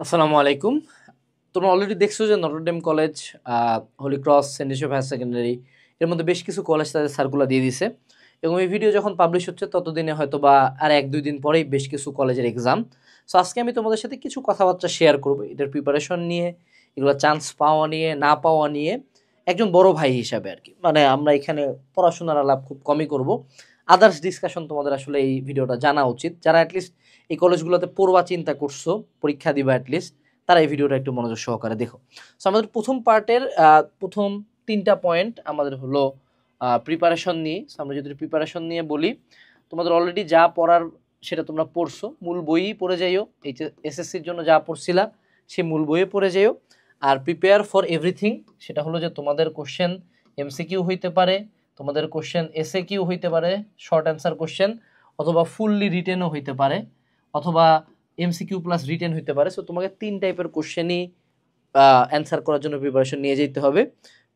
আসসালামু আলাইকুম। তোমরা অলরেডি দেখছো যে Notre Dame college, holy cross, Saint Joseph higher secondary এর মধ্যে বেশ কিছু কলেজ তাদের সার্কুলার দিয়ে দিছে এবং এই ভিডিও যখন পাবলিশ হচ্ছে ততদিনে হয়তো বা আর 1-2 দিন পরেই বেশ কিছু কলেজের এক্সাম। সো আজকে আমি তোমাদের সাথে কিছু কথাবার্তা শেয়ার করবো এটার প্রিপারেশন নিয়ে, এগুলো চান্স পাওয়া নিয়ে না পাওয়া নিয়ে, একজন বড় ভাই হিসাবে আর কি। মানে আমরা এখানে পড়াশোনার আলাপ খুব কমই করব, আদার্স ডিসকাশন তোমাদের আসলে এই ভিডিওটা জানা উচিত। যারা অ্যাটলিস্ট এই কলেজগুলোতে পড়বা চিন্তা করছো, পরীক্ষা দিবা অ্যাটলিস্ট, তারা এই ভিডিওটা একটু মনোযোগ সহকারে দেখো। সো আমাদের প্রথম পার্টের প্রথম 3টা পয়েন্ট আমাদের হলো প্রিপারেশন নিয়ে। সো আমরা যদি প্রিপারেশন নিয়ে বলি, তোমাদের অলরেডি যা পড়ার সেটা তোমরা পড়ছো, মূল বইই পড়ে যাইও। এসএসসির জন্য যা পড়ছিলা সেই মূল বইয়ে পড়ে যাইও। আর প্রিপেয়ার ফর এভরিথিং, সেটা হলো যে তোমাদের কোশ্চেন এমসিকিউ হইতে পারে, তোমাদের কোশ্চেন এসএ কিউ হইতে পারে, শর্ট অ্যান্সার কোশ্চেন, অথবা ফুললি রিটেনও হইতে পারে, অথবা এমসিকিউ প্লাস রিটেন হইতে পারে। সো তোমাকে 3 টাইপের কোশ্চেনই অ্যান্সার করার জন্য প্রিপারেশন নিয়ে যেতে হবে।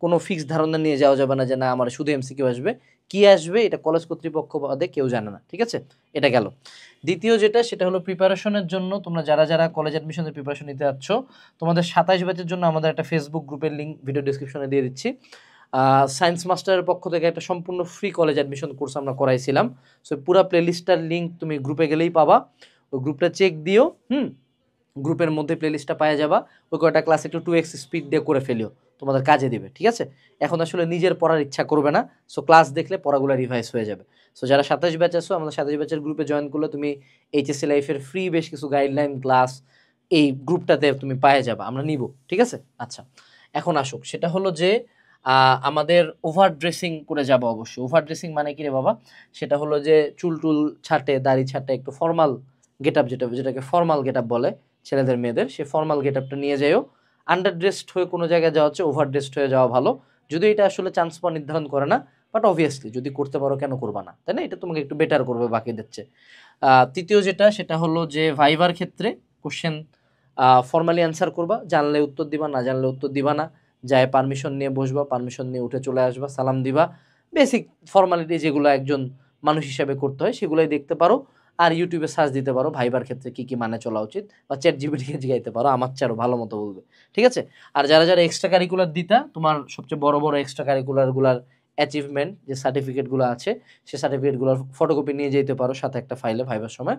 কোনো ফিক্সড ধারণা নিয়ে যাওয়া যাবে না যে না আমার শুধু এমসিকিউ আসবে। কি আসবে এটা কলেজ কর্তৃপক্ষ বাদে কেউ জানে না, ঠিক আছে? এটা গেল। দ্বিতীয় যেটা, সেটা হলো প্রিপারেশনের জন্য তোমরা যারা যারা কলেজ অ্যাডমিশনের প্রিপারেশন নিতে যাচ্ছ, তোমাদের 27 ব্যাচের জন্য আমাদের একটা ফেসবুক গ্রুপের লিঙ্ক ভিডিও ডিসক্রিপশনে দিয়ে দিচ্ছি। সায়েন্স মাস্টারের পক্ষ থেকে একটা সম্পূর্ণ ফ্রি কলেজ অ্যাডমিশন কোর্স আমরা করাইছিলাম। সো পুরো প্লেলিস্টটার লিঙ্ক তুমি গ্রুপে গেলেই পাবা। ওই গ্রুপটা চেক দিও। গ্রুপের মধ্যে প্লেলিস্টটা পাওয়া যাবা। ওই কয়টা ক্লাস একটু 2x স্পিড দিয়ে করে ফেলিও, তোমাদের কাজে দিবে, ঠিক আছে? এখন আসলে নিজের পড়ার ইচ্ছা করবে না, সো ক্লাস দেখলে পড়াগুলো রিভাইজ হয়ে যাবে। সো যারা 27 ব্যাচ আছো, আমাদের 27 ব্যাচের গ্রুপে জয়েন করলে তুমি এইচএসসি লাইফের ফ্রি বেশ কিছু গাইডলাইন ক্লাস এই গ্রুপটাতে তুমি পাওয়া যাবা, আমরা নিব, ঠিক আছে? আচ্ছা, এখন আসুক, সেটা হলো যে আমাদের ওভার ড্রেসিং করে যাব। অবশ্যই ওভার ড্রেসিং মানে কি রে বাবা? সেটা হলো যে চুল টুল ছাটে, দাড়ি ছাটে, একটু ফর্মাল গেট আপ, যেটাকে ফর্মাল গেট আপ বলে ছেলেদের মেয়েদের, সে ফর্মাল গেট আপটা নিয়ে যাইও। আন্ডার ড্রেসড হয়ে কোনো জায়গায় যাওয়া হচ্ছে, ওভার ড্রেসড হয়ে যাওয়া ভালো। যদি এটা আসলে চান্স পাওয়া নির্ধারণ করে না, বাট অবভিয়াসলি যদি করতে পারো কেন করবা না, তাই না? এটা তোমাকে একটু বেটার করবে বাকিদের চেয়ে। তৃতীয় যেটা, সেটা হলো যে ভাইবার ক্ষেত্রে কোশ্চেন ফর্মালি অ্যান্সার করবা, জানলে উত্তর দিবা, না জানলে উত্তর দিবা না। যায় পারমিশন নিয়ে বসবা, পারমিশন নিয়ে উঠে চলে আসবা, সালাম দিবা। বেসিক ফর্মালিটি যেগুলো একজন মানুষ হিসাবে করতে হয় সেগুলোই দেখতে পারো। আর ইউটিউবে সার্চ দিতে পারো ভাইবার ক্ষেত্রে কী কী মানে চলা উচিত, বা চ্যাট জিপিটিকে জিগাইতে পারো, আমার চেয়ে আরও ভালো মতো বলবে, ঠিক আছে? আর যারা যারা এক্সট্রা কারিকুলার দিতা, তোমার সবচেয়ে বড় বড় এক্সট্রা কারিকুলারগুলার অ্যাচিভমেন্ট যে সার্টিফিকেটগুলো আছে, সেই সার্টিফিকেটগুলোর ফটোকপি নিয়ে যেতে পারো সাথে একটা ফাইলে, ভাইবার সময়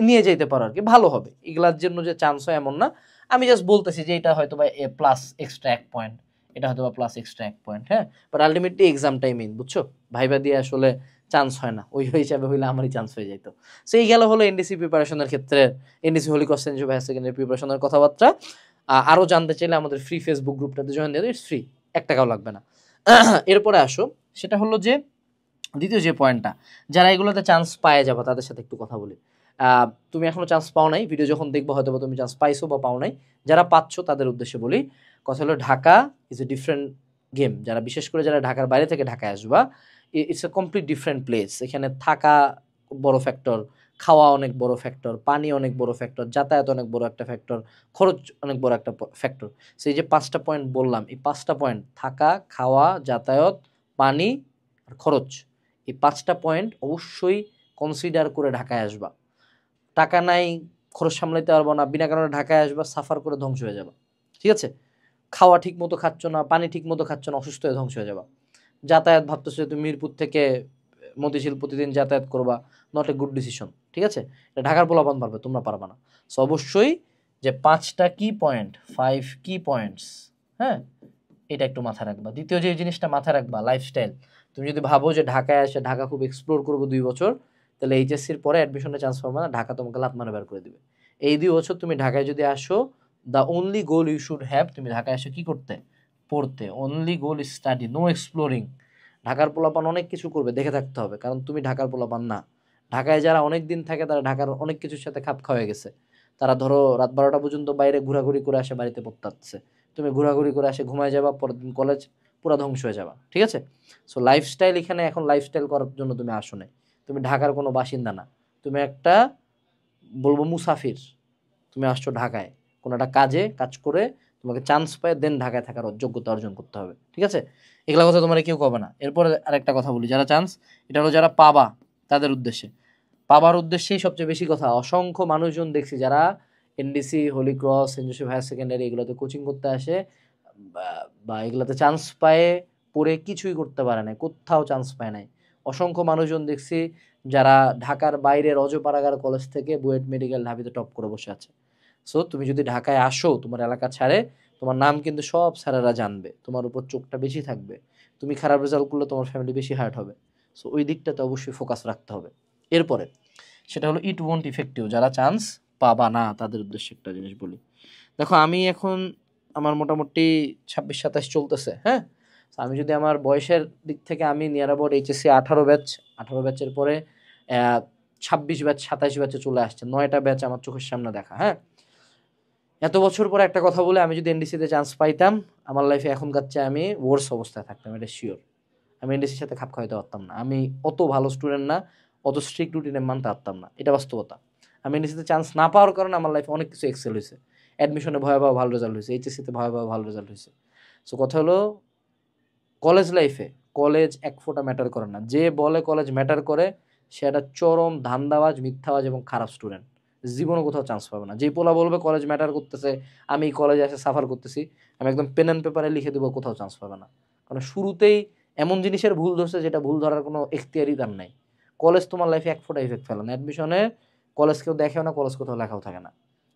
নিয়ে যেতে পারো আর কি, ভালো হবে। এগুলার জন্য যে চান্স হয় এমন না, আমি জাস্ট বলতেছি যে এটা হয়তো বা এ প্লাস এক্সট্রা 1 পয়েন্ট, এটা হয়তো বা প্লাস এক্সট্রা 1 পয়েন্ট, হ্যাঁ। বাট আলটিমেটলি এক্সামটাই মেইন, বুঝছো? ভাইবা দিয়ে আসলে চান্স হয় না, ওই হিসাবে হইলে আমারই চান্স হয়ে যেত। সো এই গেল হলো এনডিসি প্রিপারেশনের ক্ষেত্রে, NDC Holy cross Saint Joseph higher secondary প্রিপারেশনের কথাবার্তা। আরও জানতে চাইলে আমাদের ফ্রি ফেসবুক গ্রুপটাতে জয়েন দিয়ে ইটস ফ্রি, 1 টাকাও লাগবে না। এরপরে আসো, সেটা হলো যে দ্বিতীয় যে পয়েন্টটা, যারা এগুলোতে চান্স পায় যাবে তাদের সাথে একটু কথা বলি। তুমি এখনো চান্স পাও নাই, ভিডিও যখন দেখবো হয়তো তুমি চান্স পাইছো বা পাও নাই। যারা পাচ্ছ তাদের উদ্দেশ্যে বলি, কথা হলো Dhaka is a different game. যারা বিশেষ করে যারা ঢাকার বাইরে থেকে ঢাকায় আসবা, it's a complete different place. এখানে থাকা বড় ফ্যাক্টর, খাওয়া অনেক বড় ফ্যাক্টর, পানি অনেক বড় ফ্যাক্টর, যাতায়াত অনেক বড় একটা ফ্যাক্টর, খরচ অনেক বড় একটা ফ্যাক্টর। সেই যে 5টা পয়েন্ট বললাম, এই 5টা পয়েন্ট, থাকা, খাওয়া, যাতায়াত, পানি আর খরচ, এই 5টা পয়েন্ট অবশ্যই কনসিডার করে ঢাকায় আসবা। টাকা নাই, খরচ সামলাইতে পারবো না, বিনা কারণে ঢাকায় আসবা, সাফার করে ধ্বংস হয়ে যাবা, ঠিক আছে? খাওয়া ঠিক মতো খাচ্ছ না, পানি ঠিক মতো খাচ্ছ না, অসুস্থ হয়ে ধ্বংস হয়ে যাবা। যাতায়াত ভাবতেছো তুমি মিরপুর থেকে মতিঝিল প্রতিদিন যাতায়াত করবা, নট এ গুড ডিসিশন, ঠিক আছে? এটা ঢাকার পোলাপান পারবে, তোমরা পারবা না। সো অবশ্যই যে 5টা কি পয়েন্ট, 5 কি পয়েন্টস, হ্যাঁ, এটা একটু মাথায় রাখবা। দ্বিতীয় যে জিনিসটা মাথায় রাখবা, লাইফস্টাইল। তুমি যদি ভাবো যে ঢাকায় এসে ঢাকা খুব এক্সপ্লোর করবো 2 বছর, তাহলে এইচএসসির পরে অ্যাডমিশনে চান্স পাবে না, ঢাকা তোমাকে লাত মারে বের করে দিবে। এই 2 বছর তুমি ঢাকায় যদি আসো, the only goal you should have, তুমি ঢাকায় এসে কি করতে? পড়তে। Only goal is study, no exploring. ঢাকার পোলাপান অনেক কিছু করবে, দেখে থাকতে হবে, কারণ তুমি ঢাকার পোলাপান না। ঢাকায় যারা অনেক দিন থাকে তারা ঢাকার অনেক কিছুর সাথে খাপ খাওয়া গেছে। তারা ধরো রাত 12টা পর্যন্ত বাইরে ঘোরাঘুরি করে আসে, বাড়িতে পড়তে আসছে। তুমি ঘোরাঘুরি করে আসে ঘুমায় যাবা, পরের দিন কলেজ, পুরো ধ্বংস হয়ে যাবা, ঠিক আছে? সো লাইফস্টাইল, এখানে এখন লাইফস্টাইল করার জন্য তুমি আসো নাই। তুমি ঢাকার কোনো বাসিন্দা না, তুমি একটা বলবো মুসাফির। তুমি আসছো ঢাকায় কোনো একটা কাজে, কাজ করে তোমাকে চান্স পায় দেন ঢাকায় থাকার যোগ্যতা অর্জন করতে হবে, ঠিক আছে? এগুলা কথা তোমার কেউ কবে না। এরপরে আরেকটা কথা বলি, যারা চান্স, এটা হলো যারা পাবা তাদের উদ্দেশ্যে, পাবার উদ্দেশ্যেই সবচেয়ে বেশি কথা। অসংখ্য মানুষজন দেখছি যারা NDC, Holy cross, Saint Joseph higher Secondary এগুলোতে কোচিং করতে আসে বা এগুলোতে চান্স পায়, পড়ে কিছুই করতে পারে না, কোথাও চান্স পায় নাই। অসংখ্য মানুষজন দেখছি যারা ঢাকার বাইরের অজপাড়াগার কলেজ থেকে বুয়েট মেডিকেল ঢাবিতে টপ করে বসে আছে। সো তুমি যদি ঢাকায় আসো, তোমার এলাকা ছাড়ে, তোমার নাম কিন্তু সব স্যারেরা জানবে, তোমার উপর চোখটা বেশি থাকবে। তুমি খারাপ রেজাল্ট করলে তোমার ফ্যামিলি বেশি হার্ট হবে। সো ওই দিকটাতে অবশ্যই ফোকাস রাখতে হবে। এরপরে সেটা হলো ইট ওয়ন্ট ইফেক্টিভ, যারা চান্স পাবা না তাদের উদ্দেশ্যে একটা জিনিস বলি। দেখো আমি এখন আমার মোটামুটি 26-27 চলতেছে, হ্যাঁ। তো আমি যদি আমার বয়সের দিক থেকে আমি নিয়ার অ্যাবাউট এইচএসসি 18 ব্যাচের পরে 26 ব্যাচ 27 ব্যাচে চলে আসছে, 9টা ব্যাচ আমার চোখের সামনে দেখা, হ্যাঁ। এত বছর পরে একটা কথা বলে, আমি যদি এনডিসিতে চান্স পাইতাম, আমার লাইফে এখনকার চেয়ে আমি ওয়ার্স অবস্থায় থাকতাম, এটা শিওর। আমি এনডিসির সাথে খাপ খাওয়াইতে পারতাম না, আমি অত ভালো স্টুডেন্ট না, অত স্ট্রিক্ট রুটিনে মানতে পারতাম না, এটা বাস্তবতা। আমি এনডিসিতে চান্স না পাওয়ার কারণে আমার লাইফে অনেক কিছু এক্সেল হয়েছে, অ্যাডমিশনে ভয়াবহ ভালো রেজাল্ট হয়েছে, এইচএসসিতে ভয়াবহ ভালো রেজাল্ট হয়েছে। সো কথা হলো, কলেজ লাইফে কলেজ এক ফোঁটা ম্যাটার করে না। যে বলে কলেজ ম্যাটার করে সে একটা চরম ধান্দাবাজ, মিথ্যাবাজ এবং খারাপ স্টুডেন্ট, জীবনে কোথাও চান্স পাবে না। যে পোলা বলবে কলেজ ম্যাটার করতেছে, আমি কলেজে এসে সাফার করতেছি, আমি একদম পেন অ্যান্ড পেপারে লিখে দেবো, কোথাও চান্স পাবে না। কারণ শুরুতেই এমন জিনিসের ভুল ধরছে যেটা ভুল ধরার কোনো এখতিয়ারই তার নাই। কলেজ তোমার লাইফে এক ফোঁটা ইফেক্ট ফেলে না, অ্যাডমিশনে কলেজ কেউ দেখেও না, কলেজ কোথাও লেখাও থাকে না।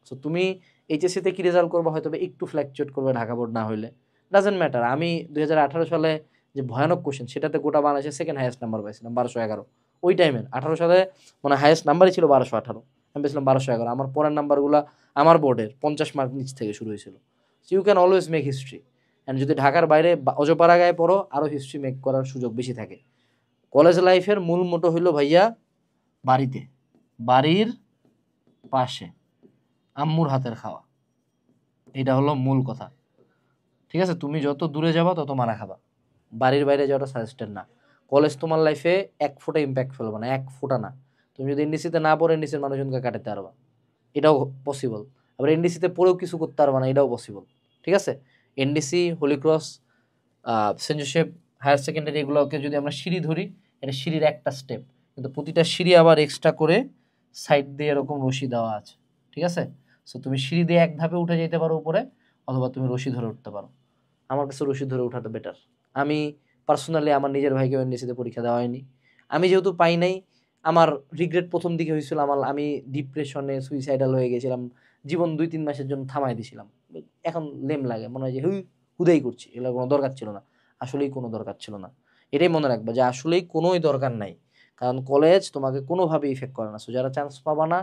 সো তুমি এইচএসসিতে কি রেজাল্ট করবে হয়তো একটু ফ্ল্যাকচুয়েট করবে ঢাকা বোর্ড না হইলে, ডাজেন্ট ম্যাটার। আমি 2018 সালে যে ভয়ানক কোশ্চেন, সেটাতে গোটা বাংলাদেশে সেকেন্ড হাইয়েস্ট নাম্বার পাইছিলাম, 1211। ওই টাইমের 18 সালে মানে হাইয়েস্ট নাম্বারই ছিল 1218, আমি পেয়েছিলাম 1211। আমার পরের নাম্বারগুলো আমার বোর্ডের 50 মার্ক নিচ থেকে শুরু হয়েছিল। So you can always make history. And যদি ঢাকার বাইরে অজপাড়া গায়ে পড়ো, আরও হিস্ট্রি মেক করার সুযোগ বেশি থাকে। কলেজ লাইফের মূল মোটো হইলো ভাইয়া, বাড়িতে, বাড়ির পাশে আম্মুর হাতের খাওয়া, এটা হলো মূল কথা। ঠিক আছে, তুমি যত দূরে যাবা তত মারা খাবা, বাড়ির বাইরে যাওয়াটা সাজেস্টেড না। কলেজ তোমার লাইফে এক ফোঁটা ইম্প্যাক্ট ফেলবে না, এক ফোঁটা না। তুমি যদি এনডিসিতে না পড়ো, এনডিসির মানুষজনকে কাটাতে পারবা, এটাও পসিবল। আবার এনডিসিতে পড়েও কিছু করতে পারবা না, এটাও পসিবল। ঠিক আছে, NDC, Holy cross, Saint Joseph higher Secondary, এগুলোকে যদি আমরা সিঁড়ি ধরি, এটা সিঁড়ির একটা স্টেপ, কিন্তু প্রতিটা সিঁড়ি আবার এক্সট্রা করে সাইড দিয়ে এরকম রশি দেওয়া আছে। ঠিক আছে, সো তুমি সিঁড়ি দিয়ে এক ধাপে উঠে যেতে পারো উপরে, অথবা তুমি রশি ধরে উঠতে পারো। আমার কাছে রশি ধরে ওঠাটা বেটার। আমি পার্সোনালি আমার নিজের ভাইকে এনডিসিতে পরীক্ষা দেওয়া হয়নি। আমি যেহেতু পাই নাই, আমার রিগ্রেট প্রথম দিকে হয়েছিল, আমি ডিপ্রেশনে সুইসাইডাল হয়ে গেছিলাম, জীবন 2-3 মাসের জন্য থামাই দিয়েছিলাম। এখন লেম লাগে, মনে হয় যে হুদাই করছি, এগুলো কোনো দরকার ছিল না। আসলেই কোনো দরকার ছিল না, এটাই মনে রাখবা যে আসলেই কোনোই দরকার নাই। কারণ কলেজ তোমাকে কোনোভাবে ইফেক্ট করে না। সো যারা চান্স পাবা না,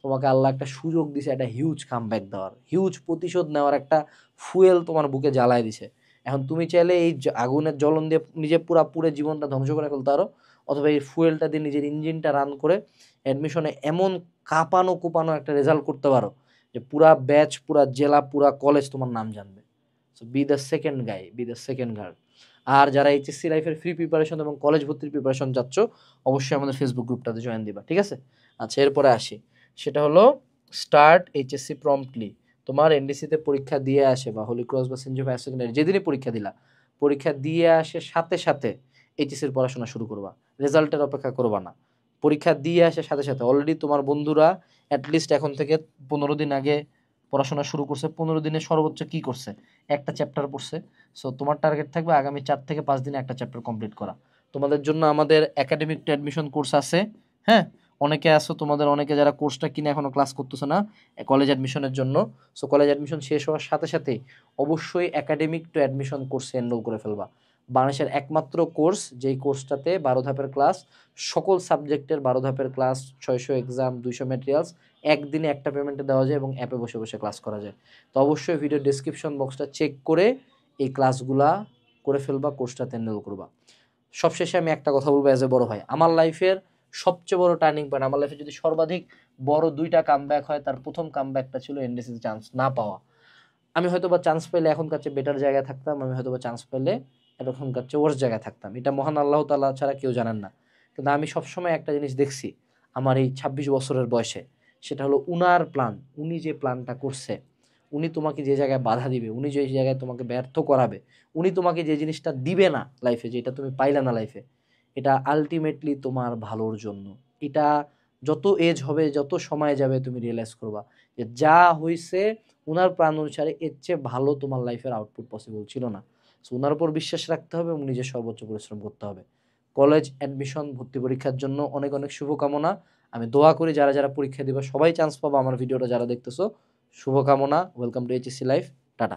তোমাকে আল্লাহ একটা সুযোগ দিছে, একটা হিউজ কামব্যাক দেওয়ার, হিউজ প্রতিশোধ নেওয়ার একটা ফুয়েল তোমার বুকে জ্বালায় দিছে। এখন তুমি চাইলে এই আগুনের জ্বলন দিয়ে নিজে পুরো জীবনটা ধ্বংস করে ফেলতে পারো, অথবা এই ফুয়েলটা দিয়ে নিজের ইঞ্জিনটা রান করে অ্যাডমিশনে এমন কাঁপানো কুপানো একটা রেজাল্ট করতে পারো যে পুরা ব্যাচ, পুরা জেলা, পুরা কলেজ তোমার নাম জানবে। So be the second guy, be the second girl. আর যারা এইচএসসি লাইফের ফ্রি প্রিপারেশন এবং কলেজ ভর্তির প্রিপারেশন যাচ্ছ, অবশ্যই আমাদের ফেসবুক গ্রুপটাতে জয়েন দিবা। ঠিক আছে, আচ্ছা এরপরে আসি, সেটা হলো স্টার্ট এইচএসসি প্রম্পটলি। তোমার এনডিসিতে পরীক্ষা দিয়ে আসে বা হোলি ক্রস বা সেন্ট জোসেফ হায়ার সেকেন্ডারি যেদিনই পরীক্ষা দিলা, পরীক্ষা দিয়ে আসে সাথে সাথে এইচএসসির পড়াশোনা শুরু করবা, রেজাল্টের অপেক্ষা করবা না। পরীক্ষা দিয়ে আসে সাথে সাথে অলরেডি তোমার বন্ধুরা অ্যাটলিস্ট এখন থেকে 15 দিন আগে পড়াশোনা শুরু করছে, 15 দিনে সর্বোচ্চ কি করছে, একটা চ্যাপ্টার পড়ছে। সো তোমার টার্গেট থাকবে আগামী 4 থেকে 5 দিনে একটা চ্যাপ্টার কমপ্লিট করা। তোমাদের জন্য আমাদের একাডেমিক টু অ্যাডমিশন কোর্স আছে, হ্যাঁ। অনেকে আসো, তোমাদের অনেকে যারা কোর্সটা কিনে এখনো ক্লাস করতেছে না কলেজ অ্যাডমিশনের জন্য। সো কলেজ অ্যাডমিশন শেষ হওয়ার সাথে সাথেই অবশ্যই একাডেমিক টু অ্যাডমিশন কোর্সে এনরোল করে ফেলবা। বাংলাদেশের একমাত্র কোর্স যেই কোর্সটাতে 12 ধাপের ক্লাস, সকল সাবজেক্টের 12 ধাপের ক্লাস, 600 এক্সাম, 200 ম্যাটেরিয়ালস, একদিনে একটা পেমেন্টে দেওয়া যায় এবং অ্যাপে বসে বসে ক্লাস করা যায়। তো অবশ্যই ভিডিও ডেসক্রিপশন বক্সটা চেক করে এই ক্লাসগুলা করে ফেলবা, কোর্সটাতে এনরোল করবা। সবশেষে আমি একটা কথা বলবো, অ্যাজ এ বড় ভাই, আমার লাইফের সবচেয়ে বড় টার্নিং পয়েন্ট, আমার লাইফে যদি সর্বাধিক বড় 2টা কামব্যাক হয়, তার প্রথম কামব্যাকটা ছিল এনডিসিতে চান্স না পাওয়া। আমি হয়তো বা চান্স পেলে এখনকার চেয়ে বেটার জায়গায় থাকতাম, আমি হয়তো বা চান্স পেলে এখনকার চেয়ে ওয়ার্স জায়গায় থাকতাম, এটা মহান আল্লাহ তাআলা ছাড়া কেউ জানেন না। কিন্তু আমি সবসময় একটা জিনিস দেখছি আমার এই 26 বছরের বয়সে, সেটা হলো উনার প্ল্যান। উনি যে প্ল্যানটা করছে, উনি তোমাকে যে জায়গায় বাধা দিবে, উনি যে জায়গায় তোমাকে ব্যর্থ করাবে, উনি তোমাকে যে জিনিসটা দিবে না লাইফে, যেটা তুমি পাইলে না লাইফে, এটা আলটিমেটলি তোমার ভালোর জন্য। এটা যত এজ হবে, যত সময় যাবে, তুমি রিয়েলাইজ করবা যে যা হয়েছে ওনার প্ল্যান অনুসারে এর চেয়ে ভালো তোমার লাইফের আউটপুট পসিবল ছিল না। সো ওনার উপর বিশ্বাস রাখতে হবে এবং নিজের সর্বোচ্চ পরিশ্রম করতে হবে। কলেজ অ্যাডমিশন ভর্তি পরীক্ষার জন্য অনেক অনেক শুভকামনা। আমি দোয়া করি যারা যারা পরীক্ষা দিবে সবাই চান্স পাবো। আমার ভিডিওটা যারা দেখতেছো শুভকামনা। Welcome to HSC life. Tata.